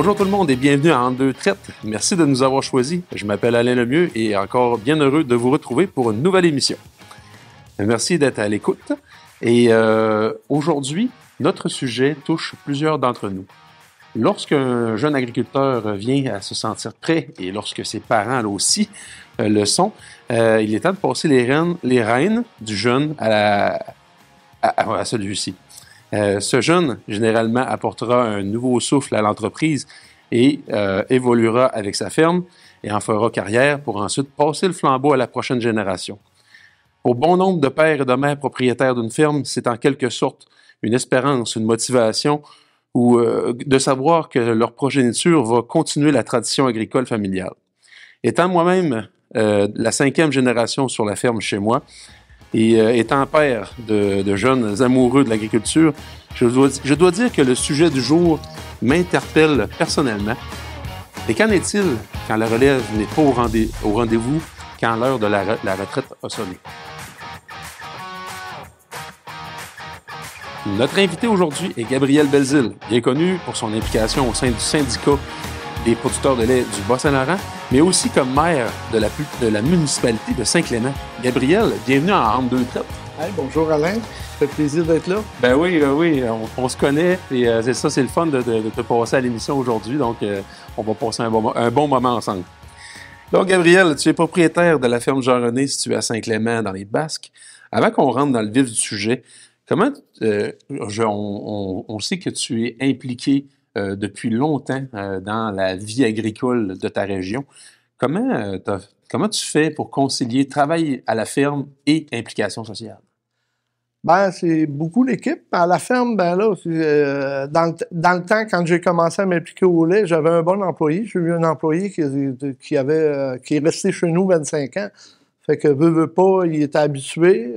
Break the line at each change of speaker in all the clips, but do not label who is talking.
Bonjour tout le monde et bienvenue à Entre deux traites. Merci de nous avoir choisis. Je m'appelle Alain Lemieux et encore bien heureux de vous retrouver pour une nouvelle émission. Merci d'être à l'écoute. Et aujourd'hui, notre sujet touche plusieurs d'entre nous. Lorsqu'un jeune agriculteur vient à se sentir prêt et lorsque ses parents là aussi le sont, il est temps de passer les rênes du jeune à celui-ci. Ce jeune, généralement, apportera un nouveau souffle à l'entreprise et évoluera avec sa ferme et en fera carrière pour ensuite passer le flambeau à la prochaine génération. Pour bon nombre de pères et de mères propriétaires d'une ferme, c'est en quelque sorte une espérance, une motivation ou de savoir que leur progéniture va continuer la tradition agricole familiale. Étant moi-même la 5e génération sur la ferme chez moi, et étant père de jeunes amoureux de l'agriculture, je dois dire que le sujet du jour m'interpelle personnellement. Et qu'en est-il quand la relève n'est pas au rendez-vous, quand l'heure de la retraite a sonné? Notre invité aujourd'hui est Gabriel Belzile, bien connu pour son implication au sein du syndicat des producteurs de lait du Bas-Saint-Laurent, mais aussi comme maire de la municipalité de Saint-Clément. Gabriel, bienvenue à Entre deux traites.
Hey, bonjour Alain, ça fait plaisir d'être là.
Ben oui, on se connaît et c'est le fun de te passer à l'émission aujourd'hui, donc on va passer un bon moment ensemble. Donc Gabriel, tu es propriétaire de la ferme Jean-René située à Saint-Clément dans les Basques. Avant qu'on rentre dans le vif du sujet, comment on sait que tu es impliqué depuis longtemps dans la vie agricole de ta région. Comment tu fais pour concilier travail à la ferme et implication sociale?
Ben, c'est beaucoup l'équipe. À la ferme, ben là, dans le temps, quand j'ai commencé à m'impliquer au lait, j'avais un bon employé. J'ai eu un employé qui est resté chez nous 25 ans. Fait que veut pas, il était habitué.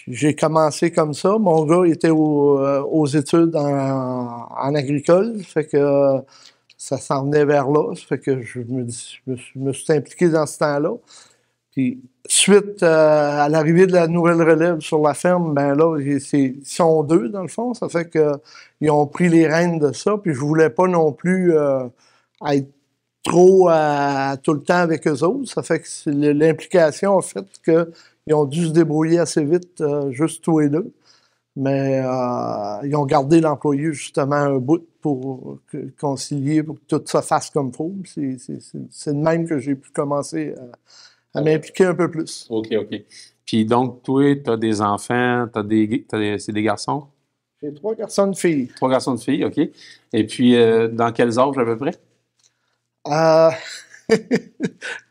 J'ai commencé comme ça. Mon gars était aux études en agricole. Fait que ça s'en venait vers là. Fait que je me suis impliqué dans ce temps-là. Puis, suite à l'arrivée de la nouvelle relève sur la ferme, ben là, ils sont deux, dans le fond. Ça fait que ils ont pris les rênes de ça. Puis, je voulais pas non plus être trop tout le temps avec eux autres. Ça fait que l'implication a fait que ils ont dû se débrouiller assez vite, juste tous les deux. Mais ils ont gardé l'employé justement un bout pour concilier, pour que tout ça fasse comme il faut. C'est de même que j'ai pu commencer à m'impliquer un peu plus.
OK. Puis donc, toi, tu as des enfants, c'est des garçons?
J'ai 3 garçons de filles.
3 garçons de filles, OK. Et puis, dans quels âges à peu près?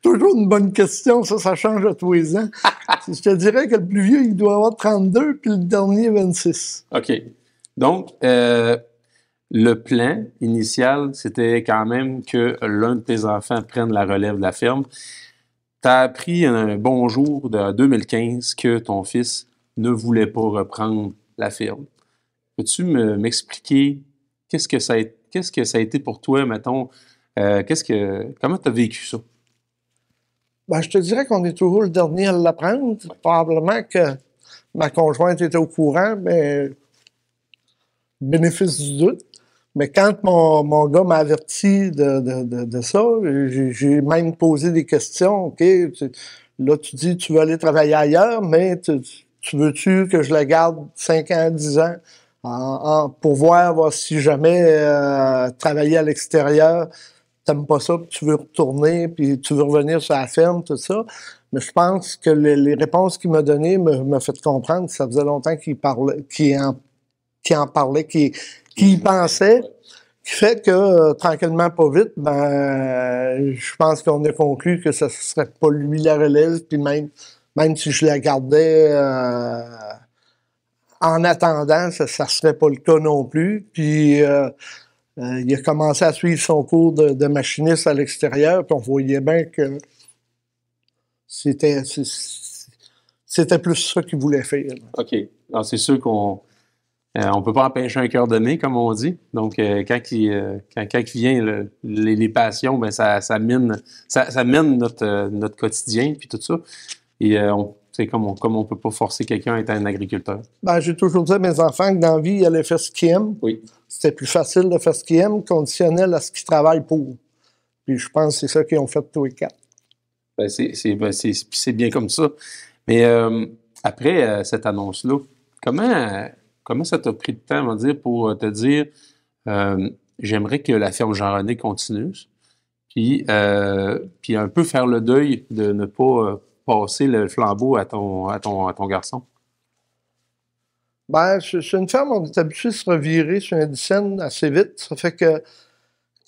Toujours une bonne question, ça change à tous les ans. Je te dirais que le plus vieux, il doit avoir 32, puis le dernier, 26.
OK. Donc, le plan initial, c'était quand même que l'un de tes enfants prenne la relève de la ferme. Tu as appris un bon jour de 2015 que ton fils ne voulait pas reprendre la ferme. Peux-tu m'expliquer qu'est-ce que ça a été pour toi, mettons, comment tu as vécu ça?
Ben, je te dirais qu'on est toujours le dernier à l'apprendre. Probablement que ma conjointe était au courant, mais bénéfice du doute. Mais quand mon gars m'a averti de ça, j'ai même posé des questions. OK, là, tu dis tu veux aller travailler ailleurs, mais tu veux-tu que je la garde 5 ans, 10 ans pour voir si jamais travailler à l'extérieur, t'aimes pas ça, puis tu veux retourner, puis tu veux revenir sur la ferme, tout ça. Mais je pense que les réponses qu'il m'a données m'a fait comprendre que ça faisait longtemps qu'il en parlait, qu'il y pensait, qui fait que, tranquillement, pas vite, ben, je pense qu'on a conclu que ça serait pas lui la relève, puis même si je la gardais en attendant, ça serait pas le cas non plus. Puis il a commencé à suivre son cours de machiniste à l'extérieur, puis on voyait bien que c'était plus ça qu'il voulait faire.
OK. Alors, c'est sûr qu'on on peut pas empêcher un cœur donné, comme on dit. Donc, quand il vient les passions, ben ça mène notre quotidien, puis tout ça. Et c'est comme on peut pas forcer quelqu'un à être un agriculteur.
Ben, j'ai toujours dit à mes enfants que dans la vie, ils allaient faire ce qu'ils aiment.
Oui.
C'était plus facile de faire ce qu'ils aiment, conditionnel à ce qu'ils travaillent pour. Puis je pense que c'est ça qu'ils ont fait tous les quatre.
C'est bien comme ça. Mais après cette annonce-là, comment ça t'a pris de temps, on va dire, pour te dire j'aimerais que la ferme Jean-René continue, puis un peu faire le deuil de ne pas passer le flambeau à ton garçon?
Ben, c'est une ferme, on est habitué de se revirer sur une scène assez vite. Ça fait que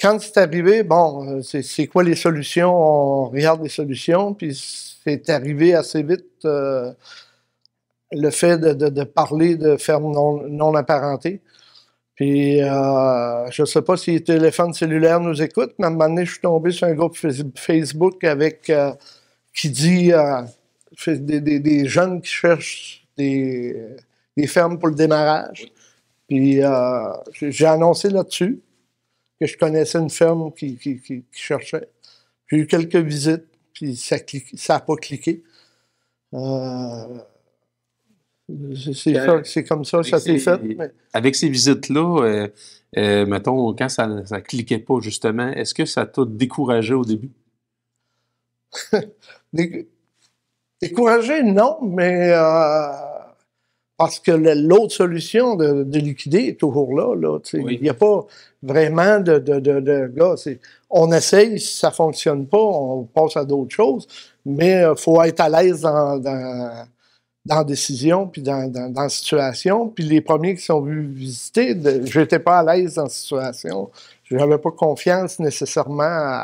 quand c'est arrivé, bon, c'est quoi les solutions? On regarde les solutions, puis c'est arrivé assez vite le fait de parler de ferme non apparentée. Puis, je sais pas si les téléphones cellulaires nous écoutent, mais à un moment donné, je suis tombé sur un groupe Facebook avec qui dit des jeunes qui cherchent des fermes pour le démarrage. Puis, j'ai annoncé là-dessus que je connaissais une ferme qui cherchait. J'ai eu quelques visites, puis ça a pas cliqué. C'est comme ça s'est fait. Mais...
Avec ces visites-là, mettons, quand ça cliquait pas, justement, est-ce que ça t'a découragé au début?
Découragé, non, mais parce que l'autre solution de liquider est toujours là. Il n'y a pas vraiment de gars. On essaye, si ça ne fonctionne pas, on passe à d'autres choses, mais il faut être à l'aise dans la décision, puis dans la situation. Puis les premiers qui sont venus visiter, je n'étais pas à l'aise dans la situation. Je n'avais pas confiance nécessairement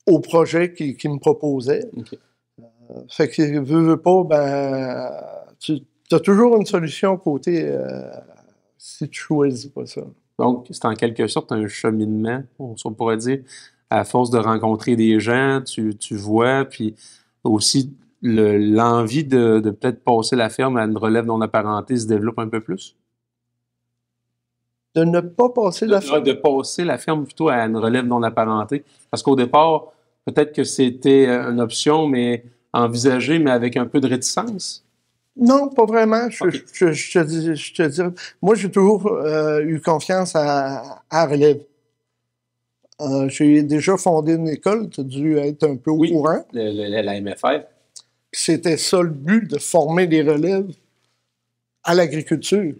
au projet qu'ils me proposaient.
Okay.
Fait que, veux pas, ben, tu as toujours une solution à côté si tu choisis pas ça.
Donc, c'est en quelque sorte un cheminement, on pourrait dire, à force de rencontrer des gens, tu vois, puis aussi l'envie de peut-être passer la ferme à une relève non apparentée se développe un peu plus?
De ne pas passer la ferme?
De passer la ferme plutôt à une relève non apparentée. Parce qu'au départ, peut-être que c'était une option, mais envisagée, mais avec un peu de réticence?
Non, pas vraiment.
Okay.
Je te dis, moi, j'ai toujours eu confiance à relève. J'ai déjà fondé une école, tu as dû être un peu au courant.
La MFR.
C'était ça le but, de former des relèves à l'agriculture.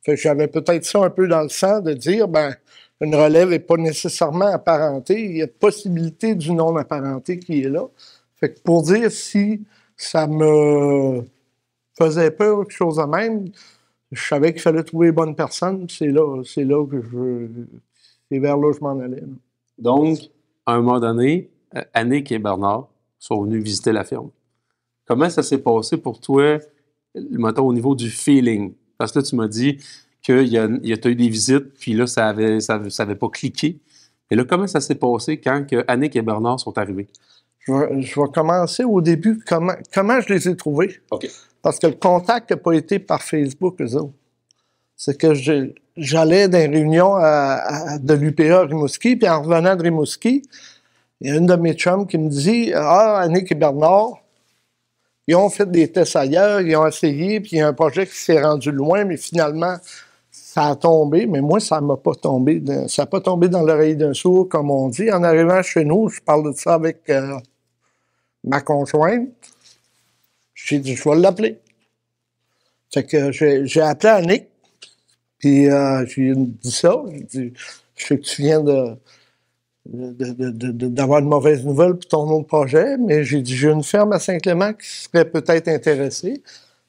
Fait que j'avais peut-être ça un peu dans le sang, de dire, ben, une relève n'est pas nécessairement apparentée. Il y a possibilité du non-apparenté qui est là. Fait que pour dire si ça me faisait peur ou quelque chose de même, je savais qu'il fallait trouver les bonnes personnes. C'est là que c'est vers là que je m'en allais.
Donc, à un moment donné, Annick et Bernard sont venus visiter la ferme. Comment ça s'est passé pour toi, mettons, au niveau du feeling? Parce que là, tu m'as dit que tu as eu des visites, puis là, ça avait pas cliqué. Et là, comment ça s'est passé quand Annick et Bernard sont arrivés?
Je vais commencer au début. Comment je les ai trouvés?
OK.
Parce que le contact n'a pas été par Facebook, eux autres. C'est que j'allais dans une réunion de l'UPA à Rimouski, puis en revenant de Rimouski, il y a une de mes chums qui me dit « Ah, Annick et Bernard, ils ont fait des tests ailleurs, ils ont essayé, puis il y a un projet qui s'est rendu loin, mais finalement, ça a tombé. » Mais moi, ça m'a pas tombé. Ça n'a pas tombé dans l'oreille d'un sourd, comme on dit. En arrivant chez nous, je parle de ça avec ma conjointe. J'ai dit, je vais l'appeler. Fait que j'ai appelé Annick, puis je lui ai dit ça. J'ai dit, je sais que tu viens d'avoir une mauvaise nouvelle pour ton autre projet, mais j'ai dit, j'ai une ferme à Saint-Clément qui serait peut-être intéressée.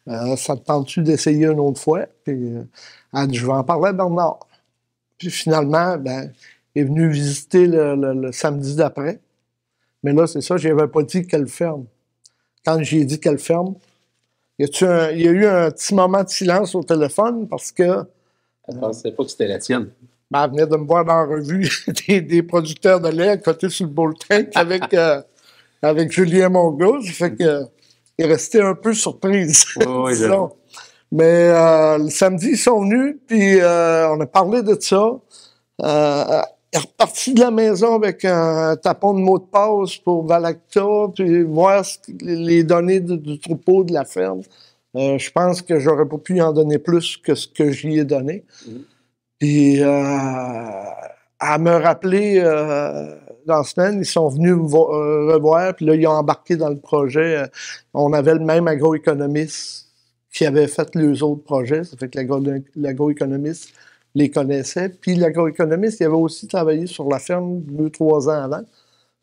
Ça te tente-tu d'essayer une autre fois? Puis elle a dit, je vais en parler à Bernard. Puis finalement, ben, il est venu visiter le samedi d'après. Mais là, c'est ça, je n'avais pas dit quelle ferme. Quand j'ai dit quelle ferme, il y a eu un petit moment de silence au téléphone parce que...
Elle ne pensait pas que c'était la tienne.
Ben, elle venait de me voir dans la revue des producteurs de lait à côté sur le bull-tank avec Julien Mongo. Ça fait que il est resté un peu surprise.
Oui,
mais le samedi, ils sont venus, puis on a parlé de ça. est reparti de la maison avec un tapon de mot de passe pour Valacta, puis voir les données du troupeau de la ferme. Je pense que j'aurais pas pu en donner plus que ce que j'y ai donné. Puis, à me rappeler, dans la semaine, ils sont venus me revoir, puis là, ils ont embarqué dans le projet. On avait le même agroéconomiste qui avait fait les autres projets. Ça fait que l'agroéconomiste les connaissait. Puis l'agroéconomiste, il avait aussi travaillé sur la ferme 2-3 ans avant.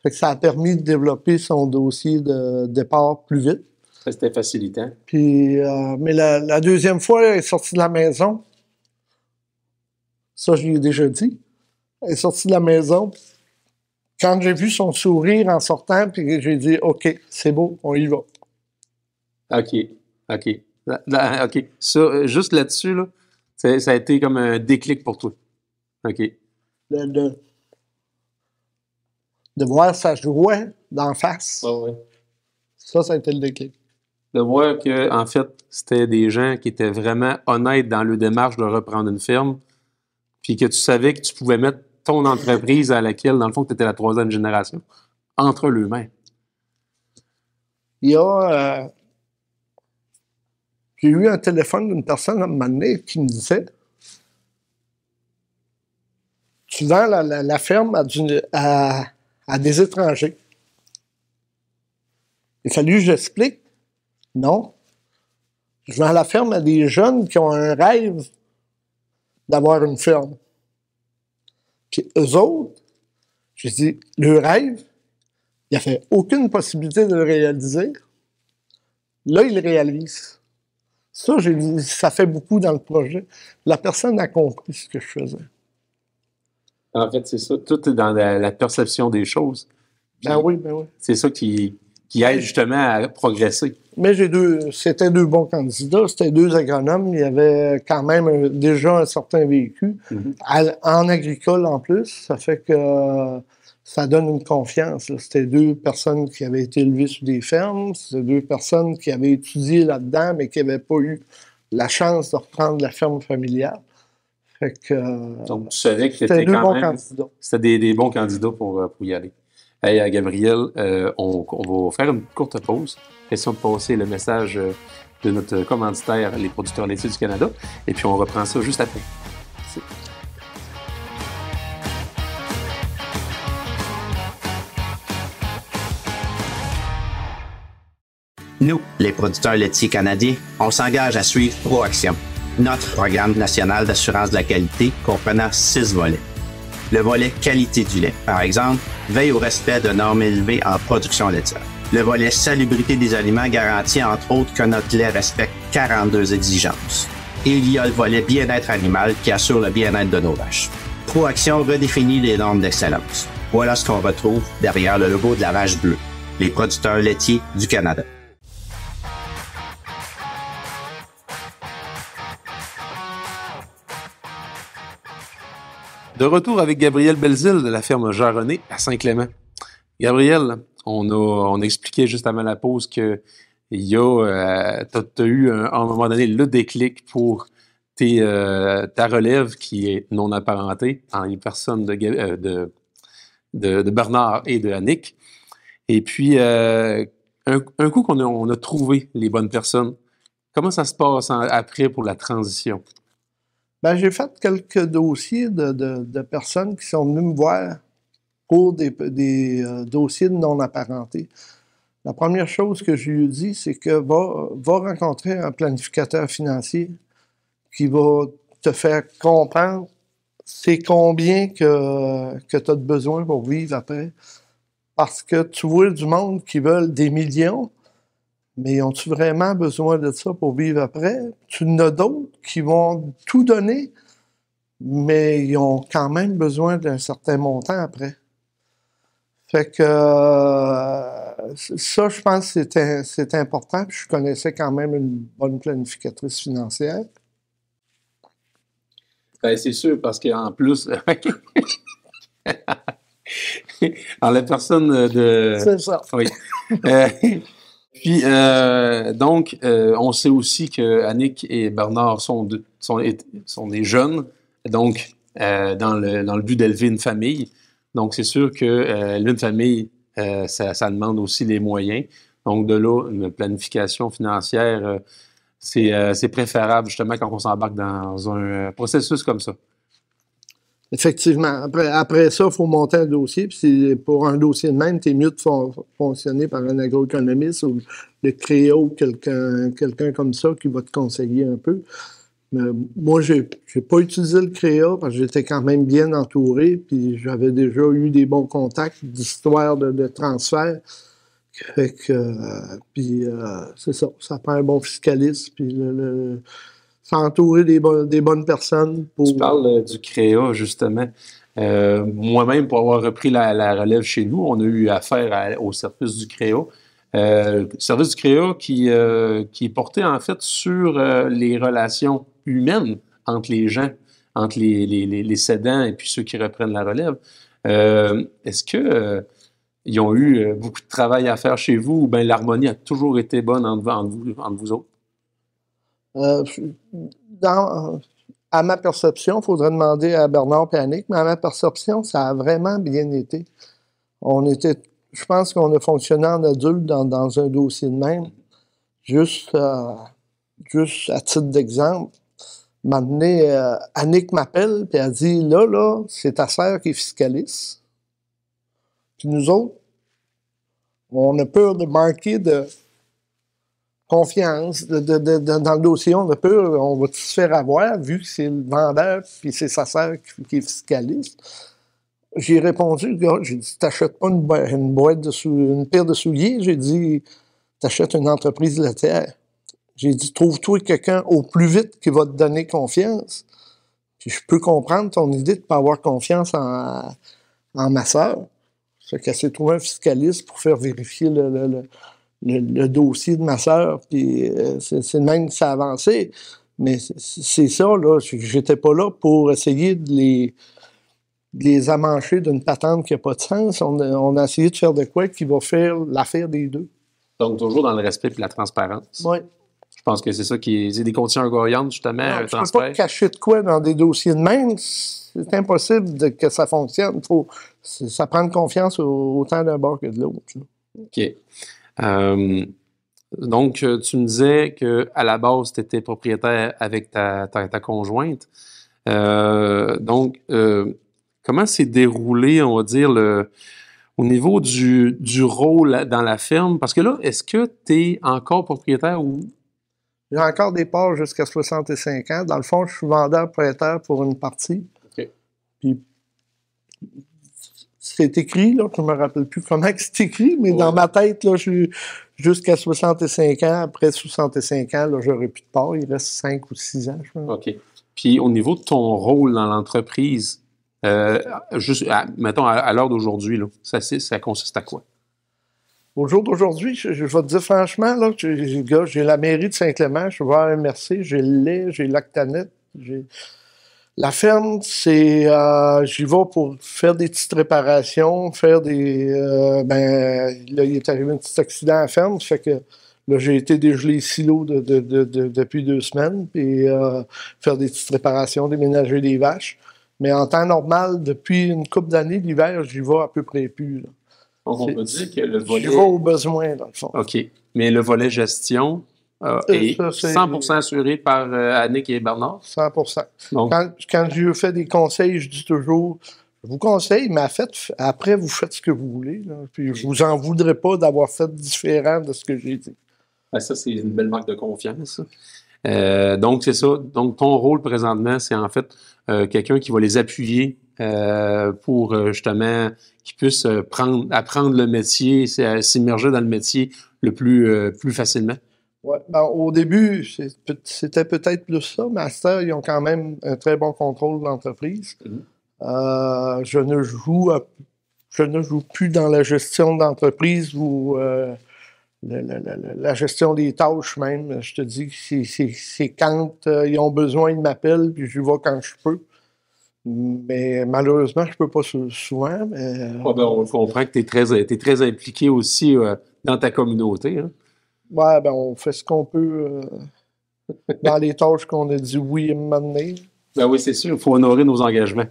Fait que ça a permis de développer son dossier de départ plus vite.
Ça, c'était facilitant.
Puis, mais la deuxième fois, elle est sortie de la maison. Ça, je l'ai déjà dit. Elle est sortie de la maison. Quand j'ai vu son sourire en sortant, puis j'ai dit, OK, c'est beau, on y va.
OK. OK. Ça, juste là-dessus, là, ça a été comme un déclic pour toi. OK.
De voir sa joie d'en face.
Ah ouais.
Ça a été le déclic.
De voir que, en fait, c'était des gens qui étaient vraiment honnêtes dans leur démarche de reprendre une ferme, puis que tu savais que tu pouvais mettre ton entreprise à laquelle, dans le fond, tu étais la 3e génération, entre eux-mêmes.
Il y a... j'ai eu un téléphone d'une personne à un moment donné qui me disait « Tu vends la ferme à des étrangers. » Il a fallu que j'explique. Non. Je vends la ferme à des jeunes qui ont un rêve d'avoir une ferme. Puis eux autres, j'ai dit, le rêve, il n'y avait aucune possibilité de le réaliser. Là, ils le réalisent. Ça, j'ai dit, ça fait beaucoup dans le projet. La personne a compris ce que je faisais.
En fait, c'est ça. Tout est dans la perception des choses.
Ben oui.
C'est ça qui aide justement à progresser.
Mais c'était 2 bons candidats, c'était 2 agronomes, il y avait quand même déjà un certain vécu, en agricole en plus, ça fait que ça donne une confiance. Là. C'était 2 personnes qui avaient été élevées sur des fermes, c'était 2 personnes qui avaient étudié là-dedans, mais qui n'avaient pas eu la chance de reprendre la ferme familiale. Fait que,
donc, tu savais que
c'était 2 bons candidats.
C'était des bons candidats pour y aller. Hey, Gabriel, on va faire une courte pause. Question de passer le message de notre commanditaire, les producteurs laitiers du Canada. Et puis, on reprend ça juste après. Merci.
Nous, les producteurs laitiers canadiens, on s'engage à suivre ProAction, notre programme national d'assurance de la qualité comprenant 6 volets. Le volet qualité du lait, par exemple, veille au respect de normes élevées en production laitière. Le volet salubrité des aliments garantit entre autres que notre lait respecte 42 exigences. Et il y a le volet bien-être animal qui assure le bien-être de nos vaches. ProAction redéfinit les normes d'excellence. Voilà ce qu'on retrouve derrière le logo de la vache bleue, les producteurs laitiers du Canada.
De retour avec Gabriel Belzile de la ferme Jean-René à Saint-Clément. Gabriel, on expliquait juste avant la pause que t'as eu à un moment donné le déclic pour ta relève qui est non apparentée en une personne de Bernard et de Annick. Et puis, un coup qu'on a trouvé les bonnes personnes, comment ça se passe après pour la transition?
Ben, j'ai fait quelques dossiers de personnes qui sont venues me voir pour des dossiers de non-apparentés. La première chose que je lui ai dit, c'est que va rencontrer un planificateur financier qui va te faire comprendre c'est combien que tu as de besoin pour vivre après. Parce que tu vois du monde qui veulent des millions, mais ont-tu vraiment besoin de ça pour vivre après? Tu en as d'autres qui vont tout donner, mais ils ont quand même besoin d'un certain montant après. Fait que ça, je pense que c'est important. Puis je connaissais quand même une bonne planificatrice financière.
Ben, c'est sûr, parce qu'en plus... en la personne de...
C'est ça.
Oui. Puis, donc, on sait aussi que Annick et Bernard sont des jeunes. Donc, dans le but d'élever une famille. Donc, c'est sûr que élever une famille, ça demande aussi les moyens. Donc, de là, une planification financière, c'est préférable justement quand on s'embarque dans un processus comme ça.
Effectivement. Après ça, il faut monter un dossier. Puis pour un dossier de même, c'est mieux de fonctionner par un agroéconomiste ou le CREA ou quelqu'un comme ça qui va te conseiller un peu. Mais moi, j'ai pas utilisé le CREA parce que j'étais quand même bien entouré. Puis j'avais déjà eu des bons contacts d'histoires de transfert. Fait que, c'est ça. Ça prend un bon fiscaliste. Puis s'entourer des bonnes personnes.
Tu parles du CREA, justement. Moi-même, pour avoir repris la relève chez nous, on a eu affaire au service du CREA. Le service du CREA qui est porté, en fait, sur les relations humaines entre les gens, entre les cédants et puis ceux qui reprennent la relève. Est-ce que ils ont eu beaucoup de travail à faire chez vous ou bien l'harmonie a toujours été bonne entre vous autres?
À ma perception, il faudrait demander à Bernard et Annick, mais à ma perception, ça a vraiment bien été. Je pense qu'on a fonctionné en adulte dans un dossier de même. Juste à titre d'exemple, maintenant, Annick m'appelle et elle dit là, c'est ta sœur qui est fiscaliste. Puis nous autres, on a peur de manquer de confiance dans le dossier. On a peur, on va tout se faire avoir, vu que c'est le vendeur puis c'est sa sœur qui est fiscaliste. J'ai répondu, gars, j'ai dit, t'achètes pas une paire de souliers. J'ai dit, t'achètes une entreprise laitière. J'ai dit, trouve-toi quelqu'un au plus vite qui va te donner confiance. Puis je peux comprendre ton idée de ne pas avoir confiance en ma sœur. Fait qu'elle s'est trouvée un fiscaliste pour faire vérifier le dossier de ma sœur. Puis c'est le même que ça a avancé. Mais c'est ça, là. J'étais pas là pour essayer de les amancher d'une patente qui n'a pas de sens. On a essayé de faire de quoi qui va faire l'affaire des deux.
Donc, toujours dans le respect et la transparence.
Oui.
Je pense que c'est ça c'est des conditions orgoyantes, justement.
Non, je ne peux pas cacher de quoi dans des dossiers de même. C'est impossible que ça fonctionne. Ça prend confiance autant d'un bord que de l'autre.
OK. Donc, tu me disais qu'à la base, tu étais propriétaire avec ta conjointe. Donc, comment s'est déroulé, on va dire, au niveau du rôle dans la ferme? Parce que là, est-ce que tu es encore propriétaire ou...
J'ai encore des parts jusqu'à 65 ans. Dans le fond, je suis vendeur-prêteur pour une partie.
OK.
Puis, c'est écrit, là, je ne me rappelle plus comment c'est écrit, mais dans ma tête, là, je suis jusqu'à 65 ans. Après 65 ans, là, j'aurai plus de parts. Il reste 5 ou 6 ans, je pense.
OK. Puis, au niveau de ton rôle dans l'entreprise, mettons, à l'heure d'aujourd'hui, là, ça consiste à quoi?
Au jour d'aujourd'hui, je vais te dire franchement, là, j'ai la mairie de Saint-Clément, je vais à MRC, j'ai le lait, j'ai Lactanet. La ferme, j'y vais pour faire des petites réparations, faire des... là, il est arrivé un petit accident à la ferme, ça fait que là, j'ai été dégeler les silos depuis 2 semaines, puis faire des petites réparations, déménager des vaches. Mais en temps normal, depuis une couple d'années, l'hiver, j'y vais à peu près plus, là.
Donc, on peut dire que le volet...
Je vais aux besoins, dans le fond.
OK. Mais le volet gestion est 100% assuré par Annick et Bernard?
100%.
Donc,
quand je fais des conseils, je dis toujours, je vous conseille, mais après, vous faites ce que vous voulez. Là, puis je vous en voudrais pas d'avoir fait différent de ce que j'ai dit.
Ça, c'est une belle marque de confiance. Donc, c'est ça. Donc, ton rôle présentement, c'est en fait quelqu'un qui va les appuyer pour justement qu'ils puissent apprendre le métier, s'immerger dans le métier le plus facilement.
Ouais, au début, c'était peut-être plus ça, mais à cette heure, ils ont quand même un très bon contrôle de l'entreprise.
Mm-hmm.
Je ne joue plus dans la gestion d'entreprise ou la gestion des tâches même. Je te dis que c'est quand ils ont besoin, ils m'appellent, puis je vais quand je peux. Mais malheureusement, je ne peux pas souvent. Mais,
on comprend que tu es très impliqué aussi dans ta communauté. Hein?
Ouais, on fait ce qu'on peut dans les tâches qu'on a dit oui à un moment donné.
Ben oui, c'est sûr, il faut honorer nos engagements.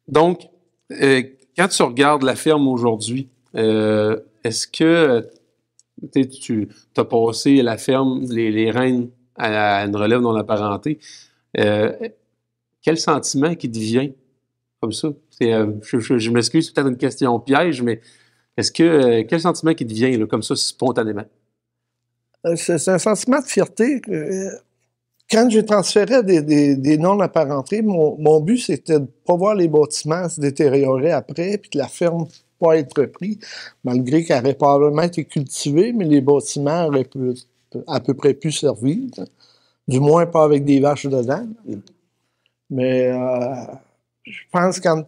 Donc, quand tu regardes la ferme aujourd'hui, est-ce que tu as passé la ferme, les rênes à une relève non apparentée? Quel sentiment qui te vient comme ça? Je m'excuse, c'est peut-être une question piège, mais quel sentiment qui te vient là, comme ça, spontanément?
C'est un sentiment de fierté. Quand j'ai transféré des non-apparentés, mon but, c'était de ne pas voir les bâtiments se détériorer après, puis que la ferme ne pas être reprise, malgré qu'elle aurait probablement été cultivée, mais les bâtiments auraient à peu près pu servir. Du moins, pas avec des vaches dedans. Mais je pense que quand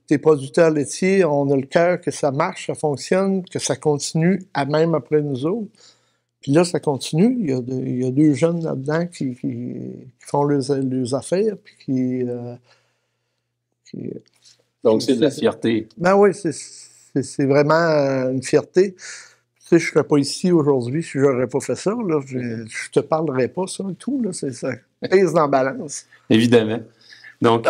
t'es producteur laitier, on a le cœur que ça marche, ça fonctionne, que ça continue, même après nous autres. Puis là, ça continue. Il y a 2 jeunes là-dedans qui font leurs affaires. Puis
Donc, c'est de la fierté.
Ben oui, c'est vraiment une fierté. Tu sais, je ne serais pas ici aujourd'hui si je n'aurais pas fait ça. Là. Je te parlerais pas, ça et tout. Là. Ça pèse dans la balance.
Évidemment. Donc,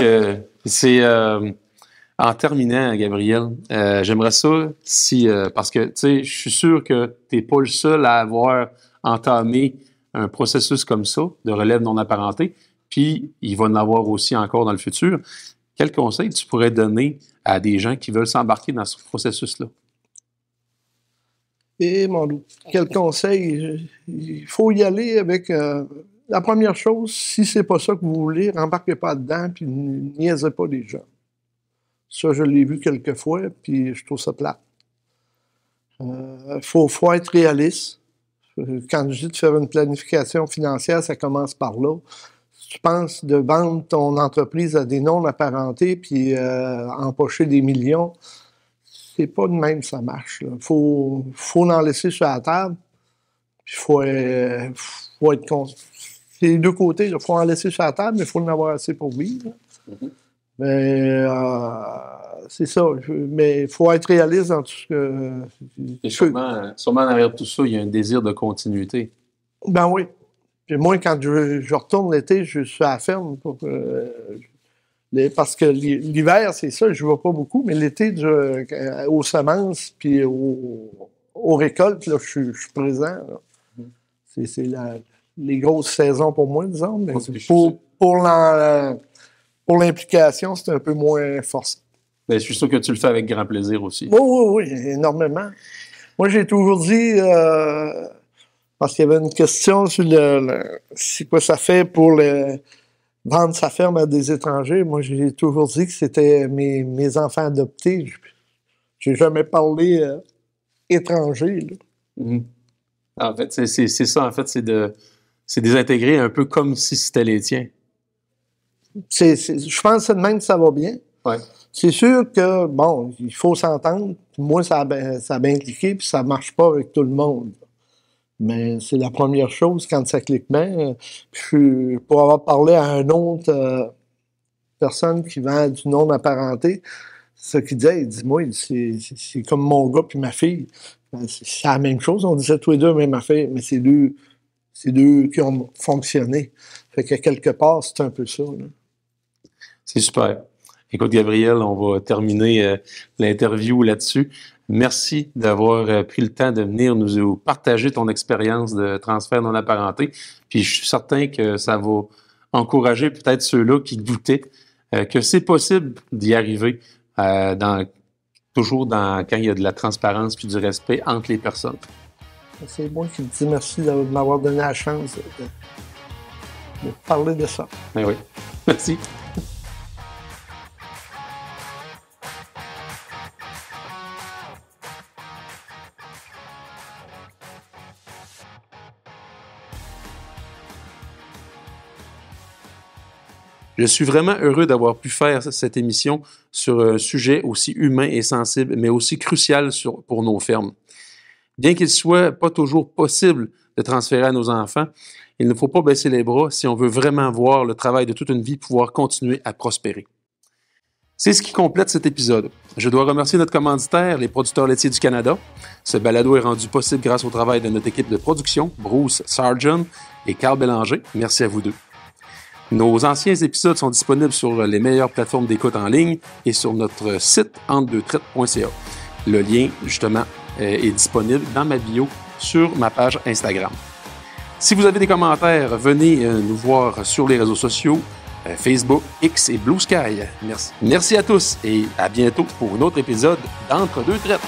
en terminant, Gabriel, j'aimerais ça parce que, tu sais, je suis sûr que tu n'es pas le seul à avoir entamé un processus comme ça, de relève non apparentée, puis il va en avoir aussi encore dans le futur. Quel conseil tu pourrais donner à des gens qui veulent s'embarquer dans ce processus-là?
Et mon loup, quel conseil? Il faut y aller avec... la première chose, si c'est pas ça que vous voulez, rembarquez pas dedans, puis niaisez pas les gens. Ça, je l'ai vu quelques fois, puis je trouve ça plate. Faut être réaliste. Quand je dis de faire une planification financière, ça commence par là. Si tu penses de vendre ton entreprise à des non-apparentés puis empocher des millions, c'est pas de même ça marche. Il faut en laisser sur la table. Puis faut être conscient. C'est les 2 côtés. Il faut en laisser sur la table, mais il faut en avoir assez pour vivre. Mm-hmm. Mais c'est ça. Mais il faut être réaliste dans tout ce que...
Et sûrement en arrière de tout ça, il y a un désir de continuité.
Ben oui. Puis moi, quand je retourne l'été, je suis à la ferme parce que l'hiver, c'est ça, je ne vais pas beaucoup, mais l'été, aux semences puis aux récoltes, là, je suis présent. C'est les grosses saisons pour moi, disons. Mais pour l'implication, c'est un peu moins forcé.
Mais je suis sûr que tu le fais avec grand plaisir aussi.
Oui, énormément. Moi, j'ai toujours dit, parce qu'il y avait une question sur c'est quoi ça fait pour vendre sa ferme à des étrangers. Moi, j'ai toujours dit que c'était mes enfants adoptés. J'ai jamais parlé étranger. Là.
Mm-hmm. En fait, c'est ça. En fait, c'est désintégrer un peu comme si c'était les tiens.
Je pense que c'est de même que ça va bien.
Ouais.
C'est sûr que, bon, il faut s'entendre. Moi, ça a bien cliqué, puis ça marche pas avec tout le monde. Mais c'est la première chose quand ça clique bien. Puis pour avoir parlé à une autre personne qui vend du non apparenté, ce qu'il disait, il dit, moi, c'est comme mon gars puis ma fille. C'est la même chose, on disait tous les deux la même affaire, mais c'est deux qui ont fonctionné. Fait que quelque part, c'est un peu ça. Là.
C'est super. Écoute, Gabriel, on va terminer l'interview là-dessus. Merci d'avoir pris le temps de venir nous partager ton expérience de transfert non apparenté. Puis je suis certain que ça va encourager peut-être ceux-là qui doutaient que c'est possible d'y arriver toujours quand il y a de la transparence puis du respect entre les personnes.
C'est moi qui te dis merci de m'avoir donné la chance de parler de ça.
Ben oui. Merci. Je suis vraiment heureux d'avoir pu faire cette émission sur un sujet aussi humain et sensible, mais aussi crucial pour nos fermes. Bien qu'il soit pas toujours possible de transférer à nos enfants, il ne faut pas baisser les bras si on veut vraiment voir le travail de toute une vie pouvoir continuer à prospérer. C'est ce qui complète cet épisode. Je dois remercier notre commanditaire, les producteurs laitiers du Canada. Ce balado est rendu possible grâce au travail de notre équipe de production, Bruce Sargent et Carl Bélanger. Merci à vous deux. Nos anciens épisodes sont disponibles sur les meilleures plateformes d'écoute en ligne et sur notre site entredeuxtraites.ca. Le lien, justement, est disponible dans ma bio sur ma page Instagram. Si vous avez des commentaires, venez nous voir sur les réseaux sociaux, Facebook, X et Blue Sky. Merci. Merci à tous et à bientôt pour un autre épisode d'Entre deux traites.